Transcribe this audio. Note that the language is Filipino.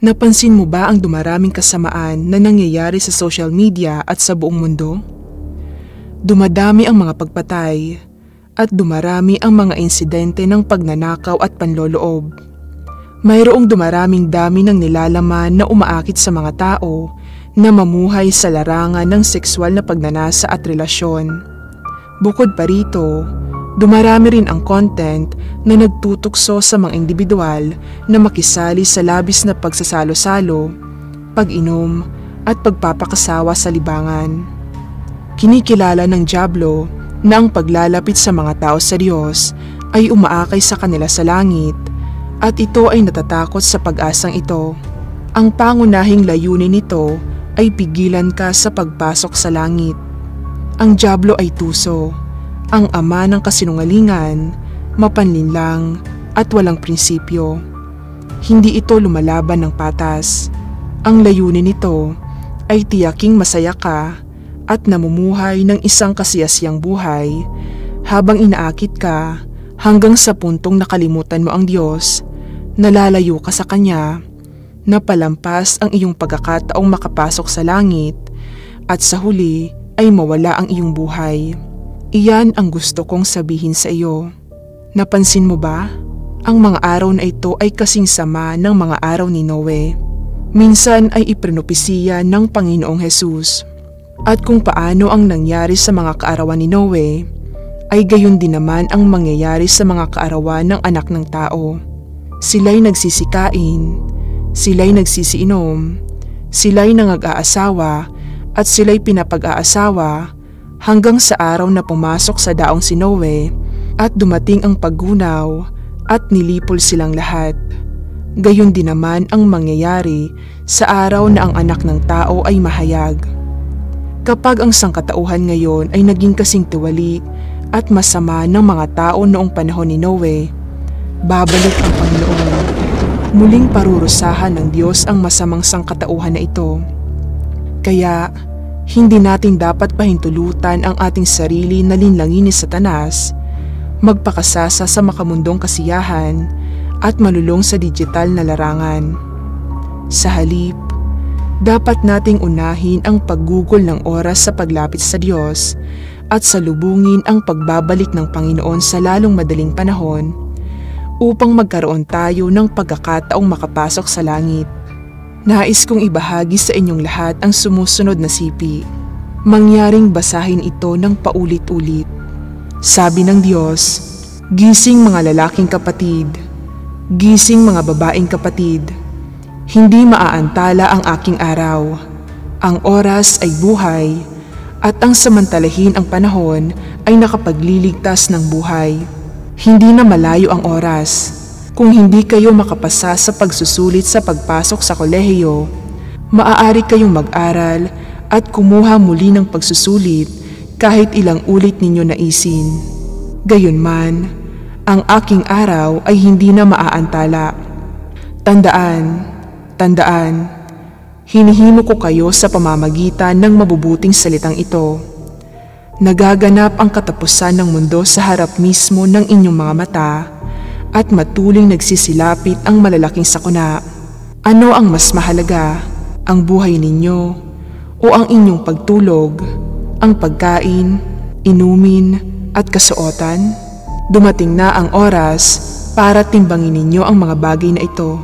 Napansin mo ba ang dumaraming kasamaan na nangyayari sa social media at sa buong mundo? Dumadami ang mga pagpatay at dumarami ang mga insidente ng pagnanakaw at panloloob. Mayroong dumaraming dami ng nilalaman na umaakit sa mga tao na mamuhay sa larangan ng sexual na pagnanasa at relasyon. Bukod pa rito, dumarami rin ang content na nagtutukso sa mga individual na makisali sa labis na pagsasalo-salo, pag-inom at pagpapakasawa sa libangan. Kinikilala ng dyablo na ang paglalapit sa mga tao sa Diyos ay umaakay sa kanila sa langit at ito ay natatakot sa pag-asang ito. Ang pangunahing layunin nito ay pigilan ka sa pagpasok sa langit. Ang dyablo ay tuso, ang ama ng kasinungalingan, mapanlinlang at walang prinsipyo. Hindi ito lumalaban ng patas. Ang layunin nito ay tiyaking masaya ka at namumuhay ng isang kasiyasiyang buhay habang inaakit ka hanggang sa puntong nakalimutan mo ang Diyos, nalalayo ka sa Kanya, napalampas ang iyong pagkakataong makapasok sa langit at sa huli ay mawala ang iyong buhay. Iyan ang gusto kong sabihin sa iyo. Napansin mo ba? Ang mga araw na ito ay kasing sama ng mga araw ni Noe. Minsan ay iprinopesiya ng Panginoong Hesus. At kung paano ang nangyari sa mga kaarawan ni Noe, ay gayon din naman ang mangyayari sa mga kaarawan ng anak ng tao. Sila'y nagsisikain, sila'y nagsisiinom, sila'y nangag-aasawa at sila'y pinapag-aasawa hanggang sa araw na pumasok sa daong si Noe at dumating ang paggunaw at nilipol silang lahat. Gayon din naman ang mangyayari sa araw na ang anak ng tao ay mahayag. Kapag ang sangkatauhan ngayon ay naging kasing tiwali at masama ng mga tao noong panahon ni Noe, babalik ang Panginoon. Muling parurusahan ng Diyos ang masamang sangkatauhan na ito. Kaya, hindi natin dapat pahintulutan ang ating sarili na linlangin ni Satanas, magpakasasa sa makamundong kasiyahan at malulong sa digital na larangan. Sa halip, dapat nating unahin ang paggugol ng oras sa paglapit sa Diyos at salubungin ang pagbabalik ng Panginoon sa lalong madaling panahon upang magkaroon tayo ng pagkakataong makapasok sa langit. Nais kong ibahagi sa inyong lahat ang sumusunod na sipi. Mangyaring basahin ito ng paulit-ulit. Sabi ng Diyos, "Gising mga lalaking kapatid, gising mga babaeng kapatid. Hindi maaantala ang aking araw. Ang oras ay buhay, at ang samantalahin ang panahon ay nakapagliligtas ng buhay. Hindi na malayo ang oras. Kung hindi kayo makapasa sa pagsusulit sa pagpasok sa kolehiyo, maaari kayong mag-aral at kumuha muli ng pagsusulit kahit ilang ulit ninyo naisin. Gayunman, ang aking araw ay hindi na maaantala. Tandaan, hinihimo ko kayo sa pamamagitan ng mabubuting salitang ito. Nagaganap ang katapusan ng mundo sa harap mismo ng inyong mga mata at matuling nagsisilapit ang malalaking sakuna. Ano ang mas mahalaga, ang buhay ninyo o ang inyong pagtulog, ang pagkain, inumin at kasuotan? Dumating na ang oras para timbangin ninyo ang mga bagay na ito.